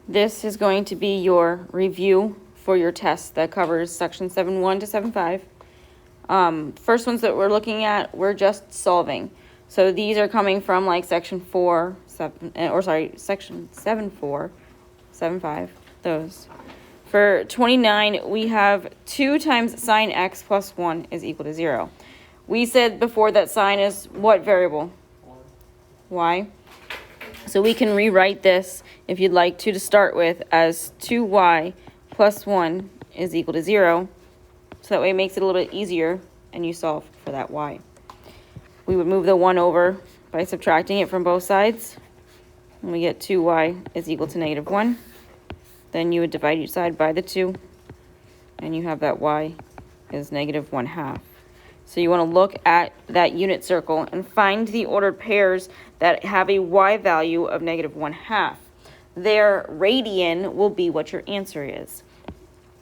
This is going to be your review for your test that covers section 7.1 to 7.5. First ones that we're looking at, we're just solving. So these are coming from like section 7.4, section 7.4, 7.5, those. For 29, we have 2 times sine x plus 1 is equal to 0. We said before that sine is what variable? Y. So we can rewrite this, if you'd like to start with, as 2y plus 1 is equal to 0. So that way it makes it a little bit easier, and you solve for that y. We would move the 1 over by subtracting it from both sides. And we get 2y is equal to negative 1. Then you would divide each side by the 2. And you have that y is negative 1/2. So you want to look at that unit circle and find the ordered pairs that have a y value of negative 1/2. Their radian will be what your answer is.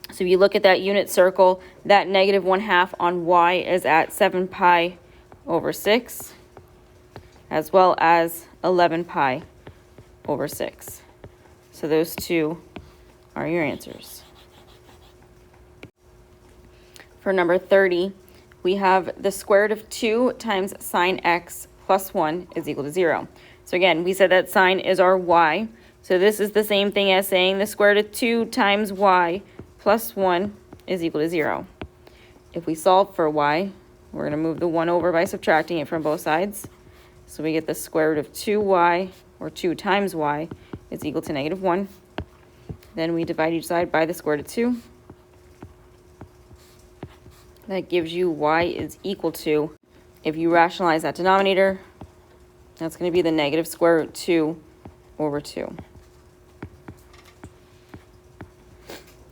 So if you look at that unit circle, that negative 1/2 on y is at 7 pi over 6, as well as 11 pi over 6. So those two are your answers. For number 30, we have the square root of 2 times sine x plus 1 is equal to 0. So again, we said that sine is our y. So this is the same thing as saying the square root of 2 times y plus 1 is equal to 0. If we solve for y, we're going to move the 1 over by subtracting it from both sides. So we get the square root of 2y, or 2 times y, is equal to negative 1. Then we divide each side by the square root of 2. That gives you y is equal to, if you rationalize that denominator, that's going to be the negative square root 2 over 2.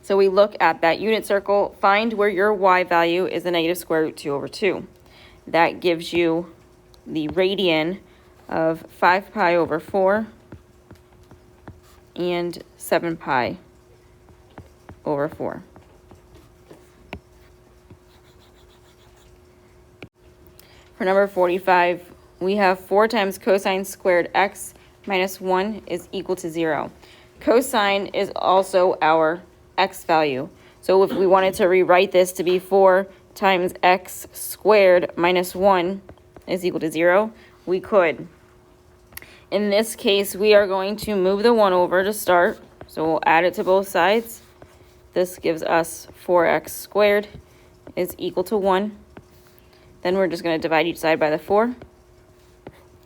So we look at that unit circle, find where your y value is the negative square root 2 over 2. That gives you the radian of 5 pi over 4 and 7 pi over 4. For number 45, we have 4 times cosine squared x minus 1 is equal to 0. Cosine is also our x value. So if we wanted to rewrite this to be 4 times x squared minus 1 is equal to 0, we could. In this case, we are going to move the 1 over to start. So we'll add it to both sides. This gives us 4x squared is equal to 1. Then we're just going to divide each side by the 4.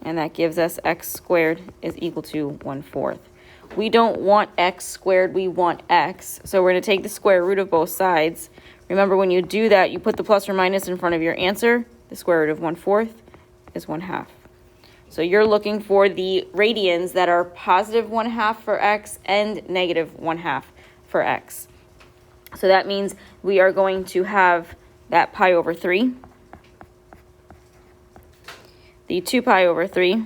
And that gives us x squared is equal to 1/4. We don't want x squared, we want x. So we're going to take the square root of both sides. Remember, when you do that, you put the plus or minus in front of your answer. The square root of 1/4 is 1/2. So you're looking for the radians that are positive 1/2 for x and negative 1/2 for x. So that means we are going to have that pi over 3. The 2 pi over 3,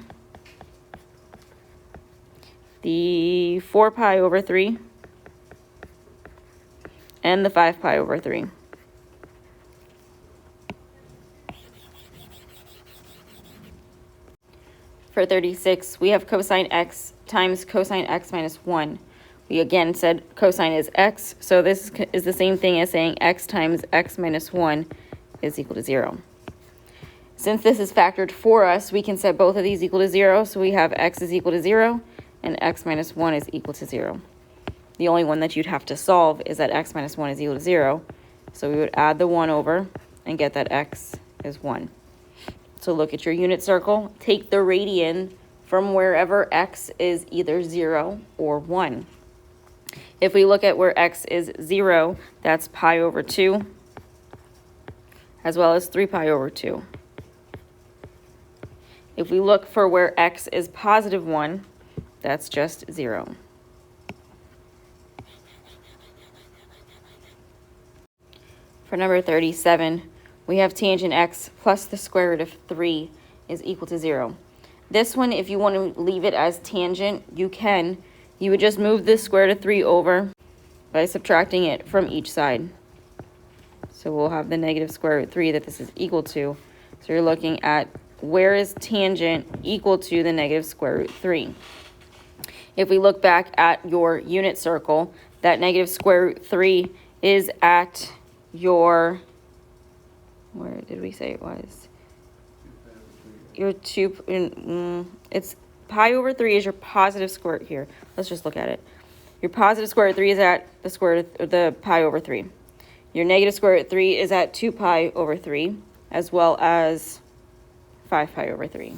the 4 pi over 3, and the 5 pi over 3. For 36, we have cosine x times cosine x minus 1. We again said cosine is x, so this is the same thing as saying x times x minus 1 is equal to 0. Since this is factored for us, we can set both of these equal to 0. So we have x is equal to 0 and x minus 1 is equal to 0. The only one that you'd have to solve is that x minus 1 is equal to 0. So we would add the 1 over and get that x is 1. So look at your unit circle. Take the radian from wherever x is either 0 or 1. If we look at where x is 0, that's pi over 2, as well as 3 pi over 2. If we look for where x is positive 1, that's just 0. For number 37, we have tangent x plus the square root of 3 is equal to 0. This one, if you want to leave it as tangent, you can. You would just move the square root of 3 over by subtracting it from each side. So we'll have the negative square root 3 that this is equal to. So you're looking at where is tangent equal to the negative square root 3. If we look back at your unit circle, that negative square root 3 is at your, where did we say it was? Your it's pi over 3 is your positive square root here. Let's just look at it. Your positive square root 3 is at the square root of the pi over 3. Your negative square root 3 is at 2 pi over 3, as well as 5 pi over 3.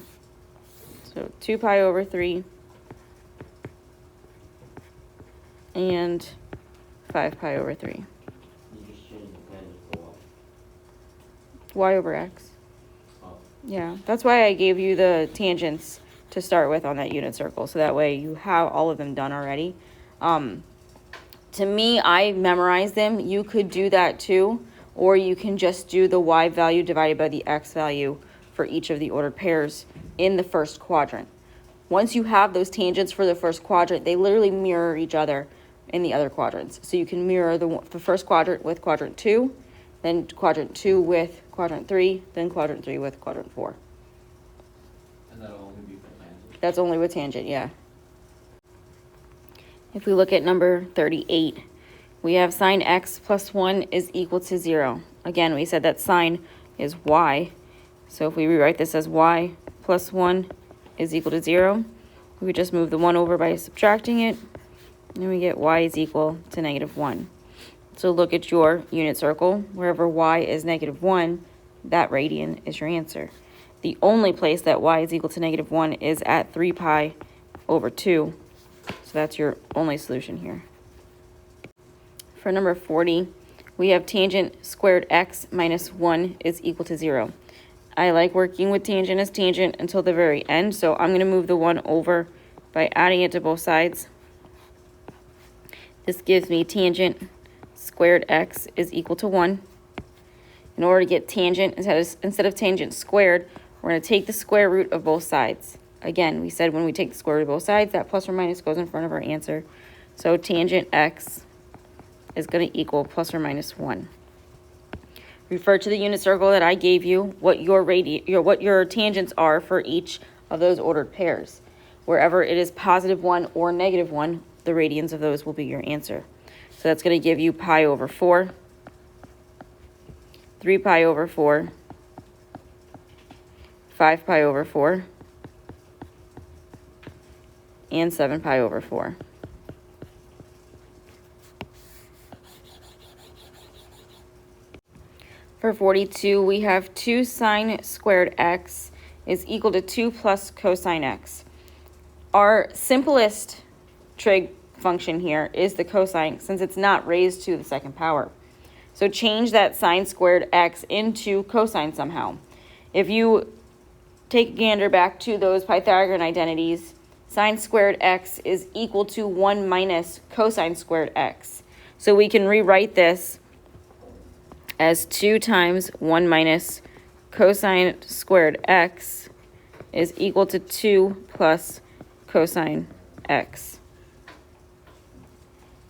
So 2 pi over 3 and 5 pi over 3. You just change the tangent to y. Y over x. Oh. Yeah, that's why I gave you the tangents to start with on that unit circle, so that way you have all of them done already. To me, I memorized them. You could do that too, or you can just do the y value divided by the x value for each of the ordered pairs in the first quadrant. Once you have those tangents for the first quadrant, they literally mirror each other in the other quadrants. So you can mirror the first quadrant with quadrant 2, then quadrant 2 with quadrant 3, then quadrant 3 with quadrant 4. And that'll only be for tangent? That's only with tangent, yeah. If we look at number 38, we have sine x plus 1 is equal to 0. Again, we said that sine is y. So if we rewrite this as y plus 1 is equal to 0, we would just move the 1 over by subtracting it, and we get y is equal to negative 1. So look at your unit circle. Wherever y is negative 1, that radian is your answer. The only place that y is equal to negative 1 is at 3 pi over 2. So that's your only solution here. For number 40, we have tangent squared x minus 1 is equal to 0. I like working with tangent as tangent until the very end, so I'm going to move the 1 over by adding it to both sides. This gives me tangent squared x is equal to 1. In order to get tangent, instead of tangent squared, we're going to take the square root of both sides. Again, we said when we take the square root of both sides, that plus or minus goes in front of our answer. So tangent x is going to equal plus or minus 1. Refer to the unit circle that I gave you, what your tangents are for each of those ordered pairs. Wherever it is positive 1 or negative 1, the radians of those will be your answer. So that's going to give you pi over 4, 3 pi over 4, 5 pi over 4, and 7 pi over 4. For 42, we have 2 sine squared x is equal to 2 plus cosine x. Our simplest trig function here is the cosine, since it's not raised to the second power. So change that sine squared x into cosine somehow. If you take a gander back to those Pythagorean identities, sine squared x is equal to 1 minus cosine squared x. So we can rewrite this as 2 times 1 minus cosine squared x is equal to 2 plus cosine x.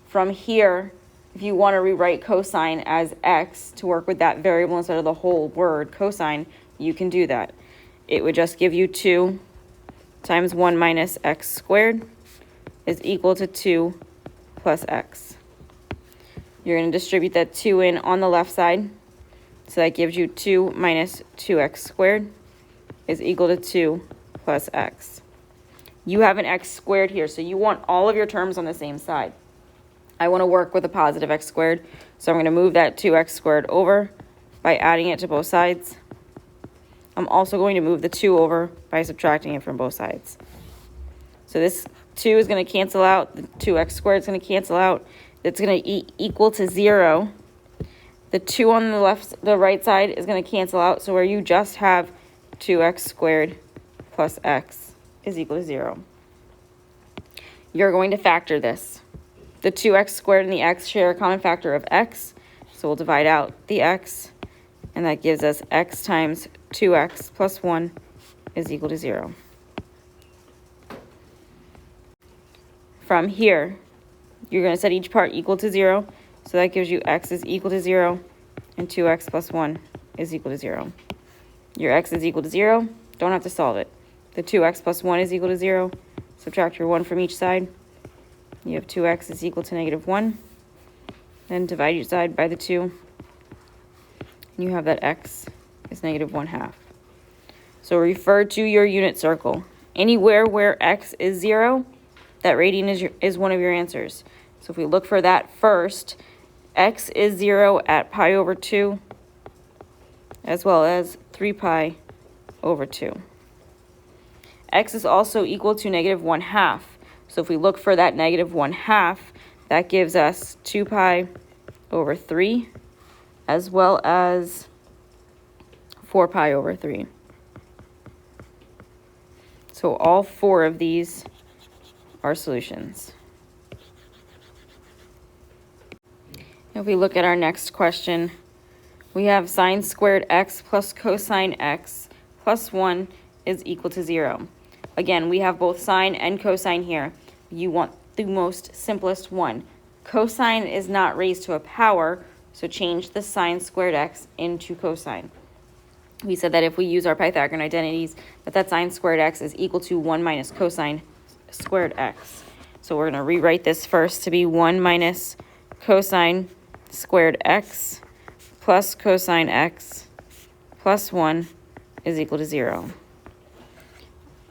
From here, if you want to rewrite cosine as x to work with that variable instead of the whole word cosine, you can do that. It would just give you 2 times 1 minus x squared is equal to 2 plus x. You're going to distribute that 2 in on the left side. So that gives you 2 minus 2x squared is equal to 2 plus x. You have an x squared here, so you want all of your terms on the same side. I want to work with a positive x squared, so I'm going to move that 2x squared over by adding it to both sides. I'm also going to move the 2 over by subtracting it from both sides. So this 2 is going to cancel out. The 2x squared is going to cancel out. It's going to equal to 0. The 2 on the right side is going to cancel out. So where you just have 2x squared plus x is equal to 0. You're going to factor this. The 2x squared and the x share a common factor of x. So we'll divide out the x. And that gives us x times 2x plus 1 is equal to 0. From here, you're going to set each part equal to 0. So that gives you x is equal to 0 and 2x plus 1 is equal to 0. Your x is equal to 0. Don't have to solve it. The 2x plus 1 is equal to 0. subtract your 1 from each side. You have 2x is equal to negative 1. Then divide each side by the 2. And you have that x is negative 1/2. So refer to your unit circle. Anywhere where x is 0, that radian is one of your answers. So if we look for that first, x is 0 at pi over 2, as well as 3 pi over 2. X is also equal to negative 1/2. So if we look for that negative 1/2, that gives us 2 pi over 3, as well as 4 pi over 3. So all 4 of these are solutions. If we look at our next question, we have sine squared x plus cosine x plus 1 is equal to 0. Again, we have both sine and cosine here. You want the most simplest one. Cosine is not raised to a power, so change the sine squared x into cosine. We said that if we use our Pythagorean identities, that sine squared x is equal to 1 minus cosine squared x. So we're going to rewrite this first to be 1 minus cosine squared x plus cosine x plus 1 is equal to 0.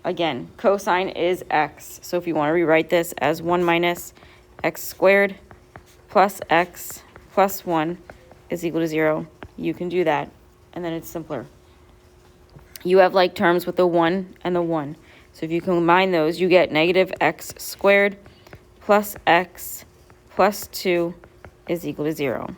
Again, cosine is x. So if you want to rewrite this as 1 minus x squared plus x plus 1 is equal to 0, you can do that, and then it's simpler. You have like terms with the 1 and the 1. So if you combine those, you get negative x squared plus x plus 2 is equal to 0.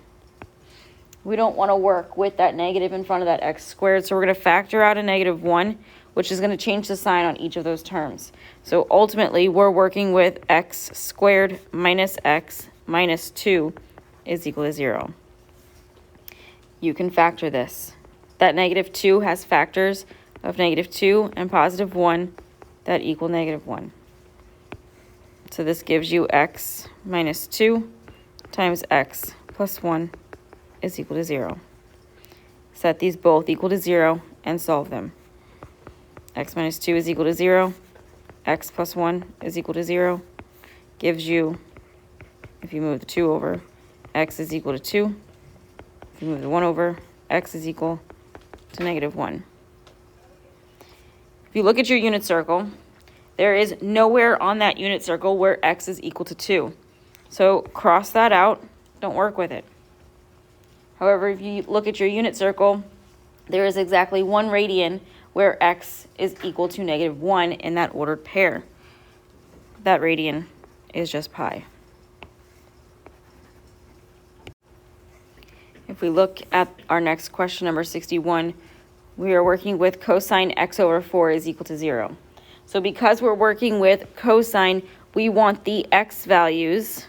We don't want to work with that negative in front of that x squared, so we're going to factor out a negative 1, which is going to change the sign on each of those terms. So ultimately, we're working with x squared minus x minus 2 is equal to 0. You can factor this. That negative 2 has factors of negative 2 and positive 1 that equal negative 1. So this gives you x minus 2 times x plus 1 is equal to 0. Set these both equal to 0 and solve them. X minus 2 is equal to 0. X plus 1 is equal to 0. Gives you, if you move the 2 over, x is equal to 2. If you move the 1 over, x is equal to negative 1. If you look at your unit circle, there is nowhere on that unit circle where x is equal to 2. So cross that out. Don't work with it. However, if you look at your unit circle, there is exactly 1 radian where x is equal to negative 1 in that ordered pair. That radian is just pi. If we look at our next question, number 61, we are working with cosine x over 4 is equal to 0. So because we're working with cosine, we want the x values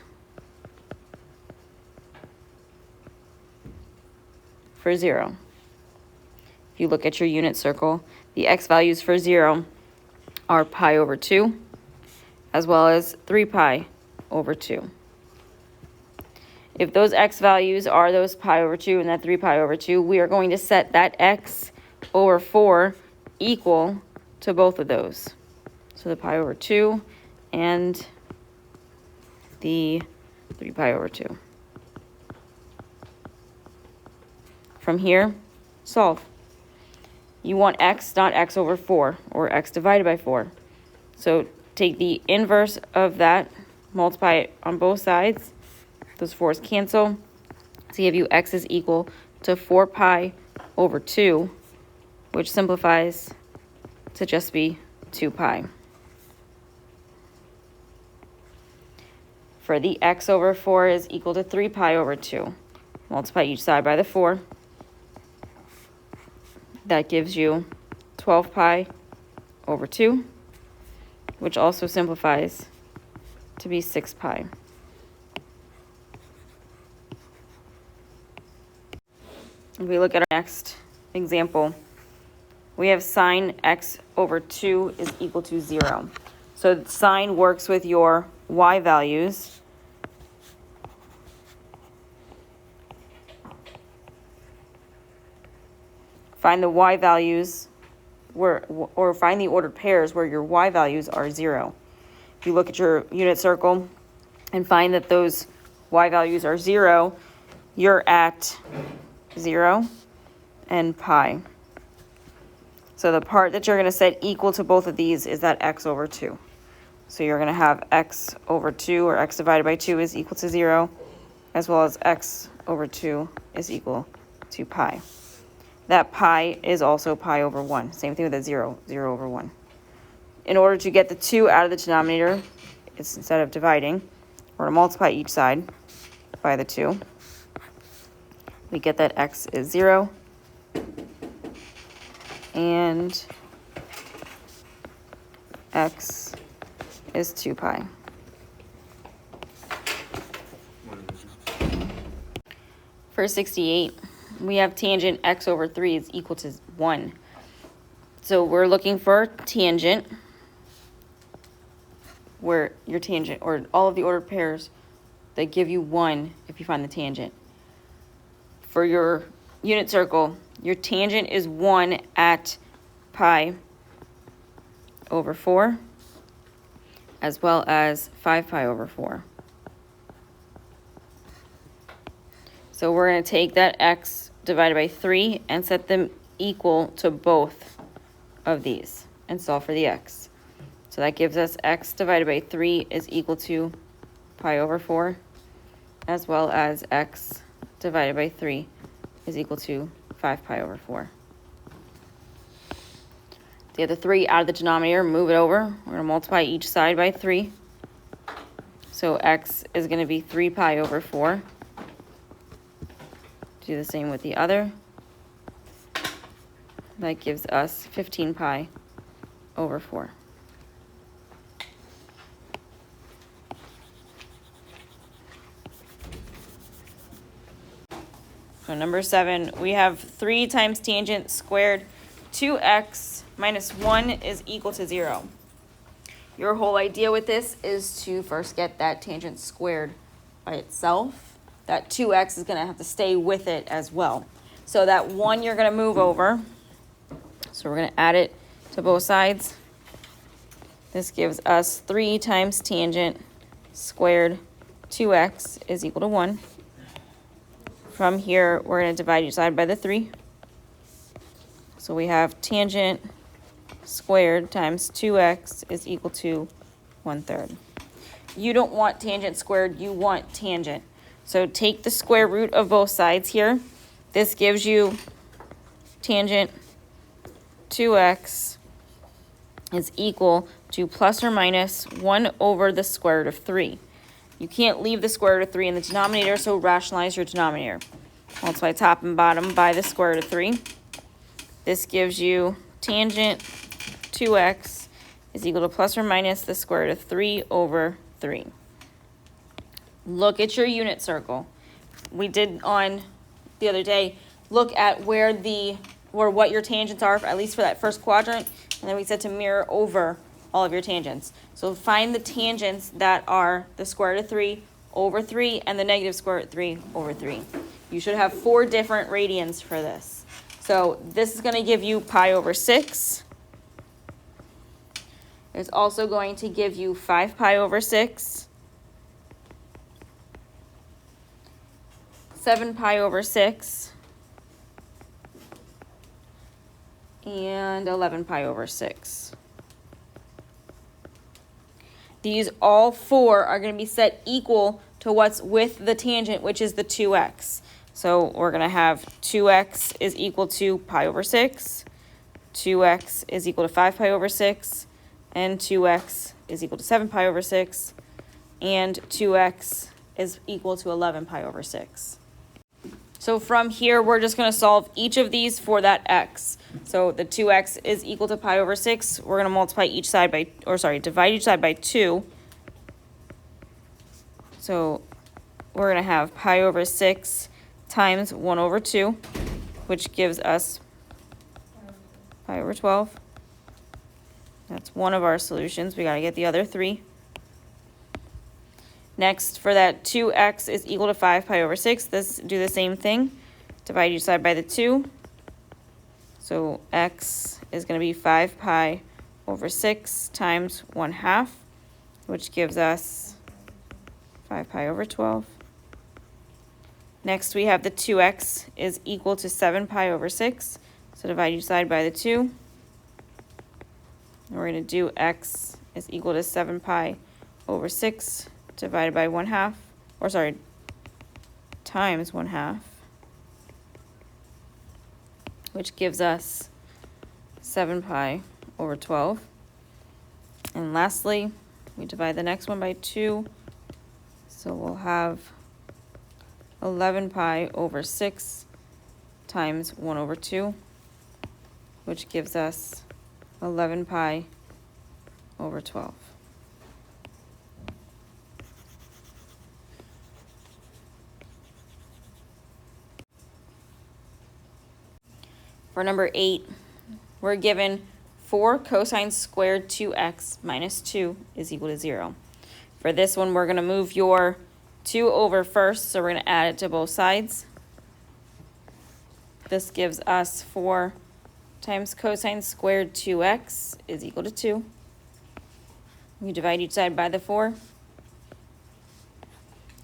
for 0. If you look at your unit circle, the x values for 0 are pi over 2, as well as 3 pi over 2. If those x values are those pi over 2 and that 3 pi over 2, we are going to set that x over 4 equal to both of those. So the pi over 2 and the 3 pi over 2. From here, solve. You want x, not x over 4, or x divided by 4. So take the inverse of that, multiply it on both sides. Those 4's cancel. To give you x is equal to 4 pi over 2, which simplifies to just be 2 pi. For the x over 4 is equal to 3 pi over 2. Multiply each side by the 4. That gives you 12 pi over 2, which also simplifies to be 6 pi. If we look at our next example, we have sine x over 2 is equal to 0. So sine works with your y values. Find the y values or find the ordered pairs where your y values are 0. you look at your unit circle and find that those y values are 0, you're at 0 and pi. So the part that you're going to set equal to both of these is that x over 2. So you're going to have x over 2, or x divided by 2 is equal to 0, as well as x over 2 is equal to pi. That pi is also pi over 1. Same thing with a 0, 0 over 1. In order to get the 2 out of the denominator, it's instead of dividing, we're going to multiply each side by the 2. We get that x is 0, and x is 2 pi. For 68, we have tangent x over 3 is equal to 1. So we're looking for tangent, where your tangent, or all of the ordered pairs that give you 1 if you find the tangent. For your unit circle, your tangent is 1 at pi over 4, as well as 5 pi over 4. So we're going to take that x divided by 3 and set them equal to both of these and solve for the x. So that gives us x divided by 3 is equal to pi over 4, as well as x divided by 3 is equal to 5 pi over 4. Get the 3 out of the denominator, move it over. We're going to multiply each side by 3. So x is going to be 3 pi over 4. Do the same with the other. That gives us 15 pi over 4. So number 7, we have 3 times tangent squared 2x minus 1 is equal to 0. Your whole idea with this is to first get that tangent squared by itself. That 2x is going to have to stay with it as well. So that 1 you're going to move over. So we're going to add it to both sides. This gives us 3 times tangent squared 2x is equal to 1. From here, we're going to divide each side by the 3. So we have tangent squared times 2x is equal to 1/3. You don't want tangent squared, you want tangent. So take the square root of both sides here. This gives you tangent 2x is equal to plus or minus 1 over the square root of 3. You can't leave the square root of 3 in the denominator, so rationalize your denominator. Multiply top and bottom by the square root of 3. This gives you tangent 2x is equal to plus or minus the square root of 3 over 3. Look at your unit circle. We did on the other day, look at where what your tangents are, at least for that first quadrant, and then we said to mirror over all of your tangents. So find the tangents that are the square root of 3 over 3 and the negative square root of 3 over 3. You should have 4 different radians for this. So this is going to give you pi over 6. It's also going to give you 5 pi over 6, 7 pi over 6, and 11 pi over 6. These all 4 are going to be set equal to what's with the tangent, which is the 2x. So we're going to have 2x is equal to pi over 6, 2x is equal to 5 pi over 6, and 2x is equal to 7 pi over 6, and 2x is equal to 11 pi over 6. So from here, we're just going to solve each of these for that x. So the 2x is equal to pi over 6. We're going to multiply each side by, divide each side by 2. So we're going to have pi over 6 times 1 over 2, which gives us pi over 12. That's one of our solutions. We got to get the other 3. Next, for that 2x is equal to 5 pi over 6, do the same thing. Divide each side by the 2. So x is going to be 5 pi over 6 times 1/2. which gives us 5 pi over 12. Next, we have the 2x is equal to 7 pi over 6. So divide each side by the 2. And we're going to do x is equal to 7 pi over 6 divided by 1/2, or sorry, times 1/2, which gives us 7 pi over 12. And lastly, we divide the next one by 2. So we'll have 11 pi over 6 times 1 over 2, which gives us 11 pi over 12. For number 8, we're given 4 cosine squared 2x minus 2 is equal to 0. For this one, we're going to move your 2 over first, so we're going to add it to both sides. This gives us 4 times cosine squared 2x is equal to 2. We divide each side by the 4.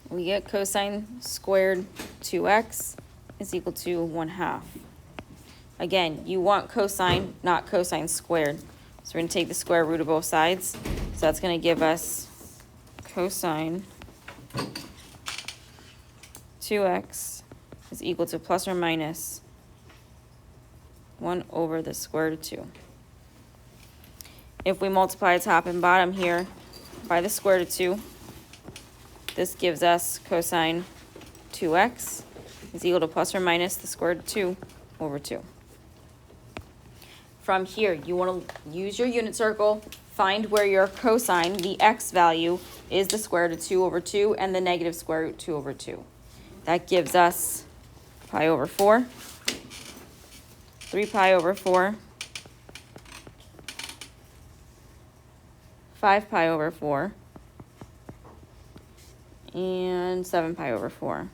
We get cosine squared 2x is equal to 1/2. Again, you want cosine, not cosine squared. So we're going to take the square root of both sides. So that's going to give us cosine 2x is equal to plus or minus 1 over the square root of 2. If we multiply top and bottom here by the square root of 2, this gives us cosine 2x is equal to plus or minus the square root of 2 over 2. From here, you want to use your unit circle, find where your cosine, the x value, is the square root of 2 over 2 and the negative square root 2 over 2. That gives us pi over 4, 3 pi over 4, 5 pi over 4, and 7 pi over 4.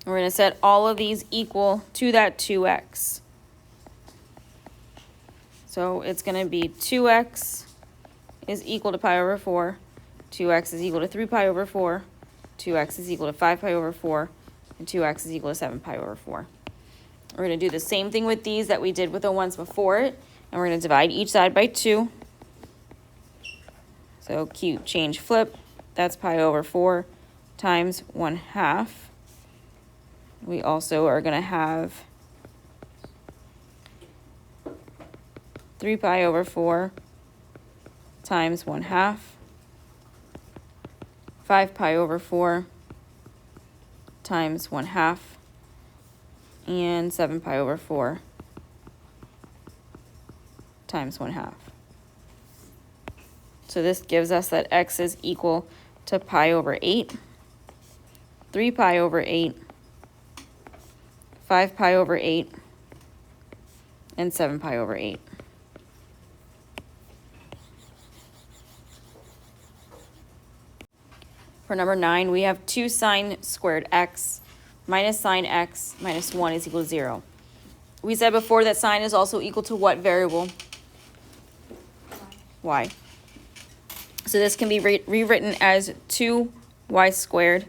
We're going to set all of these equal to that 2x. So it's going to be 2x is equal to pi over 4, 2x is equal to 3 pi over 4, 2x is equal to 5 pi over 4, and 2x is equal to 7 pi over 4. We're going to do the same thing with these that we did with the ones before it, and we're going to divide each side by 2. So cute, change, flip, that's pi over 4 times 1/2. We also are going to have 3 pi over 4 times 1/2, 5 pi over 4 times 1/2, and 7 pi over 4 times 1/2. So this gives us that x is equal to pi over 8, 3 pi over 8, 5 pi over 8, and 7 pi over 8. For number 9, we have 2 sine squared x minus sine x minus 1 is equal to 0. We said before that sine is also equal to what variable? Y. So this can be rewritten as 2y squared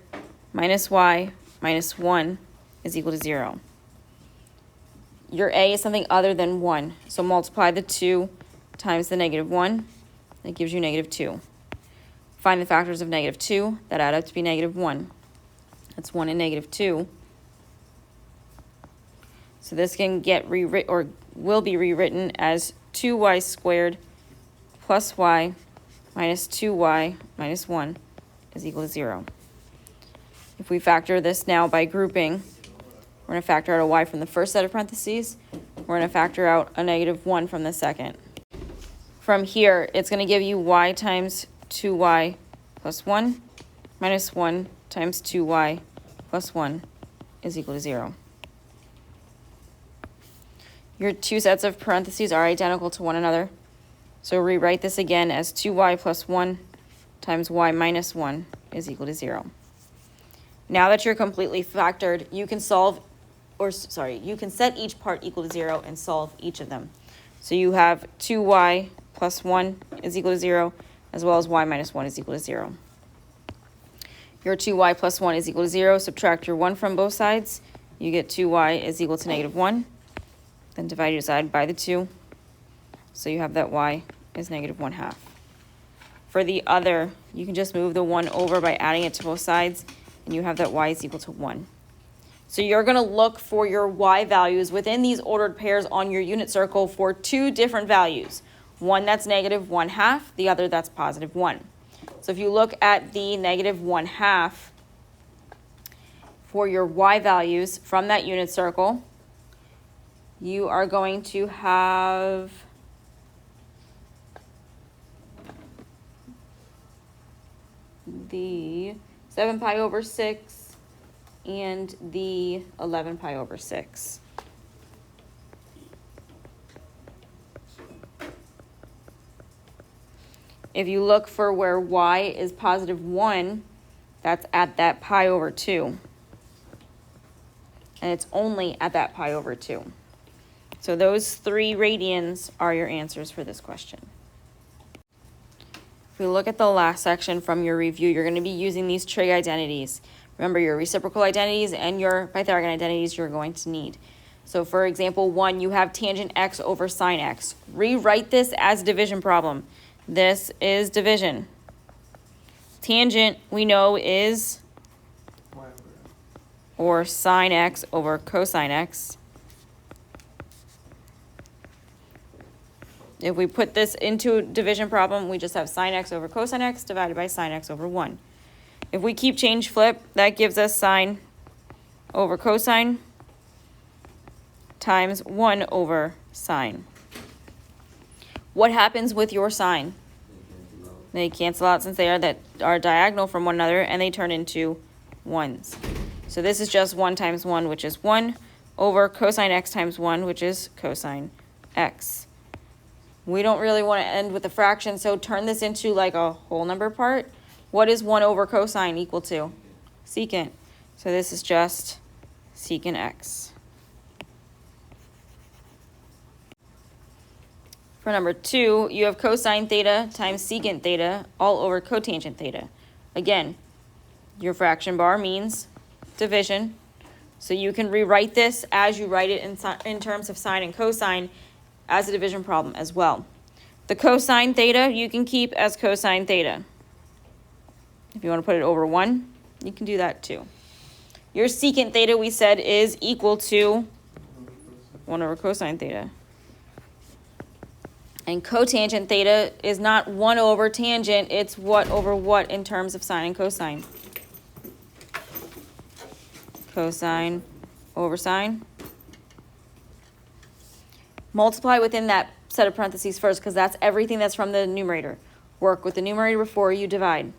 minus y minus 1 is equal to 0. Your a is something other than 1. So multiply the 2 times the negative 1. That gives you negative 2. Find the factors of negative 2. That add up to be negative 1. That's 1 and negative 2. So this can get rewritten, or will be rewritten as 2y squared plus y minus 2y minus 1 is equal to 0. If we factor this now by grouping, we're going to factor out a y from the first set of parentheses. We're going to factor out a negative 1 from the second. From here, it's going to give you y times 2y plus 1 minus 1 times 2y plus 1 is equal to 0. Your two sets of parentheses are identical to one another. So rewrite this again as 2y plus 1 times y minus 1 is equal to 0. Now that you're completely factored, you can you can set each part equal to 0 and solve each of them. So you have 2y plus 1 is equal to 0, as well as y minus 1 is equal to 0. Your 2y plus 1 is equal to 0. Subtract your 1 from both sides. You get 2y is equal to negative 1. Then divide your side by the 2. So you have that y is negative 1/2. For the other, you can just move the 1 over by adding it to both sides, and you have that y is equal to 1. So you're going to look for your y values within these ordered pairs on your unit circle for two different values. One that's negative 1/2, the other that's positive 1. So if you look at the negative 1/2 for your y values from that unit circle, you are going to have the 7 pi over 6 and the 11 pi over 6. If you look for where y is positive 1, that's at that pi over 2. And it's only at that pi over 2. So those 3 radians are your answers for this question. If we look at the last section from your review, you're going to be using these trig identities. Remember, your reciprocal identities and your Pythagorean identities you're going to need. So for example 1, you have tangent x over sine x. Rewrite this as a division problem. This is division. Tangent, we know, is or sine x over cosine x. If we put this into a division problem, we just have sine x over cosine x divided by sine x over 1. If we keep change flip, that gives us sine over cosine times 1 over sine. What happens with your sine? They cancel out since they are diagonal from one another, and they turn into 1s. So this is just 1 times 1, which is 1, over cosine x times 1, which is cosine x. We don't really want to end with a fraction, so turn this into like a whole number part. What is 1 over cosine equal to? Secant. So this is just secant x. For number 2, you have cosine theta times secant theta all over cotangent theta. Again, your fraction bar means division. So you can rewrite this as you write it in terms of sine and cosine as a division problem as well. The cosine theta you can keep as cosine theta. If you want to put it over 1, you can do that too. Your secant theta, we said, is equal to 1 over cosine theta. And cotangent theta is not 1 over tangent, it's what over what in terms of sine and cosine. Cosine over sine. Multiply within that set of parentheses first, because that's everything that's from the numerator. Work with the numerator before you divide.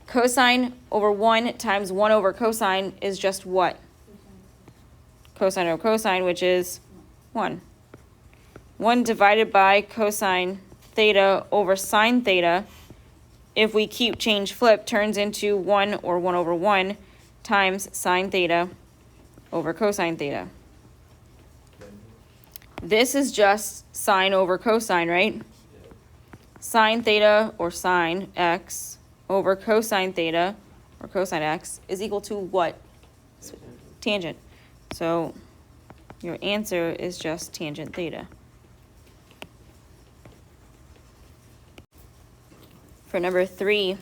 Cosine over 1 times 1 over cosine is just what? Cosine over cosine, which is 1. 1 divided by cosine theta over sine theta, if we keep change flip, turns into 1 or 1 over 1 times sine theta over cosine theta. This is just sine over cosine, right? Sine theta or sine x over cosine theta or cosine x is equal to what? Tangent. So your answer is just tangent theta. For number 3,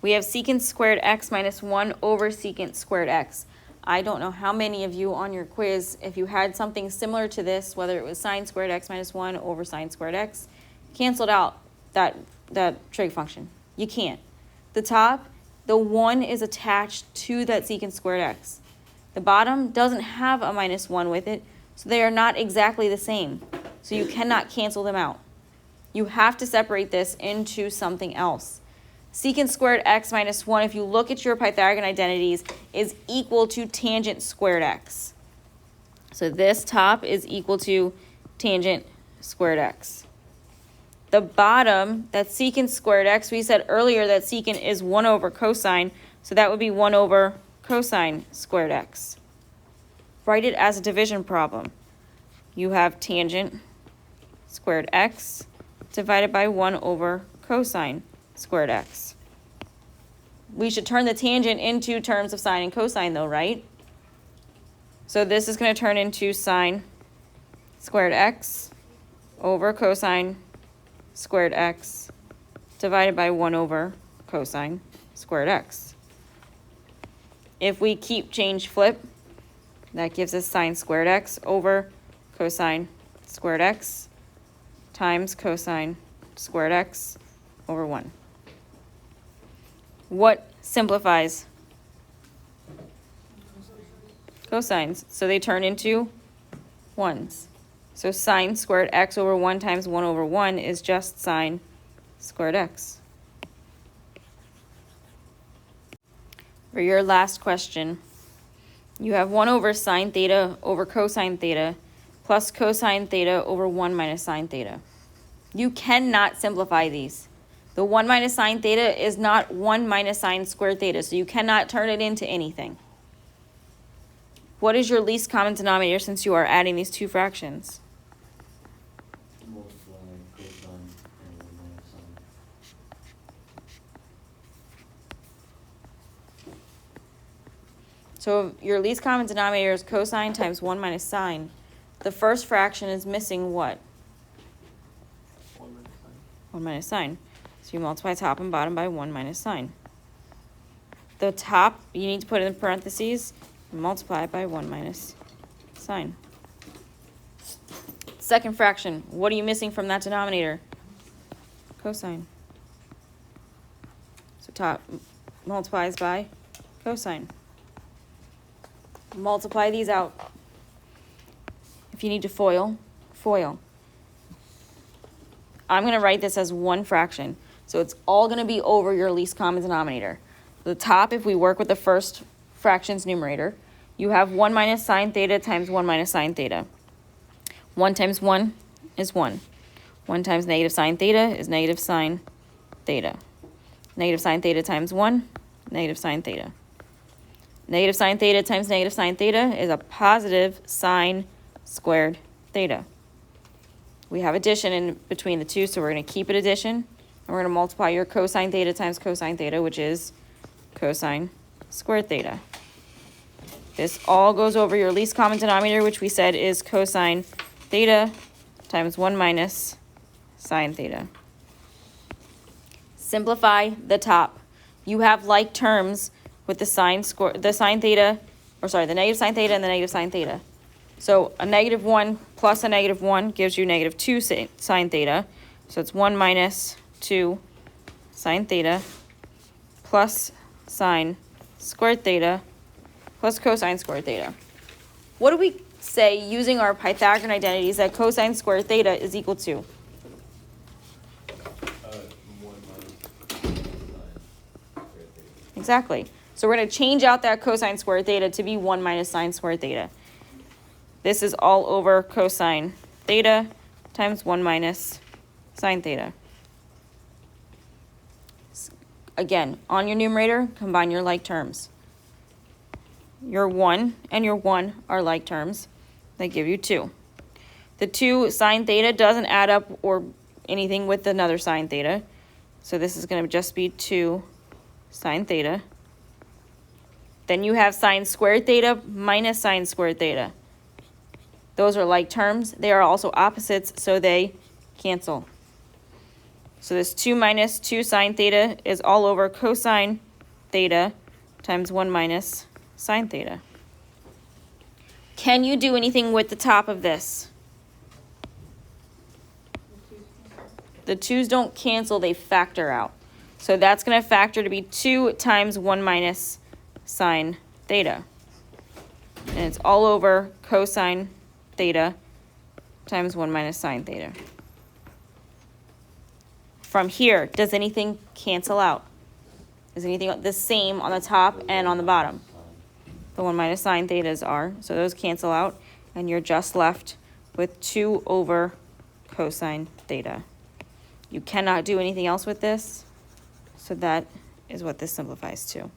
we have secant squared x minus 1 over secant squared x. I don't know how many of you on your quiz, if you had something similar to this, whether it was sine squared x minus 1 over sine squared x, canceled out that trig function. You can't. The top, the 1 is attached to that secant squared x. The bottom doesn't have a minus 1 with it, so they are not exactly the same. So you cannot cancel them out. You have to separate this into something else. Secant squared x minus 1, if you look at your Pythagorean identities, is equal to tangent squared x. So this top is equal to tangent squared x. The bottom, that's secant squared x, we said earlier that secant is 1 over cosine, so that would be 1 over cosine squared x. Write it as a division problem. You have tangent squared x divided by 1 over cosine squared x. We should turn the tangent into terms of sine and cosine though, right? So this is going to turn into sine squared x over cosine squared x divided by 1 over cosine squared x. If we keep change flip, that gives us sine squared x over cosine squared x times cosine squared x over 1. What simplifies? Cosines. So they turn into 1s. So sine squared x over 1 times 1 over 1 is just sine squared x. For your last question, you have 1 over sine theta over cosine theta plus cosine theta over 1 minus sine theta. You cannot simplify these. The 1 minus sine theta is not 1 minus sine squared theta, so you cannot turn it into anything. What is your least common denominator since you are adding these two fractions? Multiply cosine and 1 minus sine. So your least common denominator is cosine times 1 minus sine. The first fraction is missing what? 1 minus sine. 1 minus sine. So you multiply top and bottom by 1 minus sine. The top, you need to put in parentheses, and multiply it by 1 minus sine. Second fraction, what are you missing from that denominator? Cosine. So top multiplies by cosine. Multiply these out. If you need to FOIL, FOIL. I'm going to write this as one fraction. So it's all going to be over your least common denominator. The top, if we work with the first fraction's numerator, you have 1 minus sine theta times 1 minus sine theta. 1 times 1 is 1. 1 times negative sine theta is negative sine theta. Negative sine theta times 1, negative sine theta. Negative sine theta times negative sine theta is a positive sine squared theta. We have addition in between the two, so we're going to keep it addition. And we're going to multiply your cosine theta times cosine theta, which is cosine squared theta. This all goes over your least common denominator, which we said is cosine theta times 1 minus sine theta. Simplify the top. You have like terms with the the negative sine theta and the negative sine theta. So a negative 1 plus a negative 1 gives you negative 2 sine theta. So it's 1 minus 2 sine theta plus sine squared theta plus cosine squared theta. What do we say using our Pythagorean identities that cosine squared theta is equal to? 1 minus sine squared theta. Exactly. So we're going to change out that cosine squared theta to be 1 minus sine squared theta. This is all over cosine theta times 1 minus sine theta. Again, on your numerator, combine your like terms. Your 1 and your 1 are like terms. They give you 2. The 2 sine theta doesn't add up or anything with another sine theta. So this is going to just be 2 sine theta. Then you have sine squared theta minus sine squared theta. Those are like terms. They are also opposites, so they cancel. So this 2 minus 2 sine theta is all over cosine theta times 1 minus sine theta. Can you do anything with the top of this? The 2's don't cancel, they factor out. So that's going to factor to be 2 times 1 minus sine theta. And it's all over cosine theta times 1 minus sine theta. From here, does anything cancel out? Is anything the same on the top and on the bottom? The 1 minus sine thetas are, so those cancel out, and you're just left with 2 over cosine theta. You cannot do anything else with this, so that is what this simplifies to.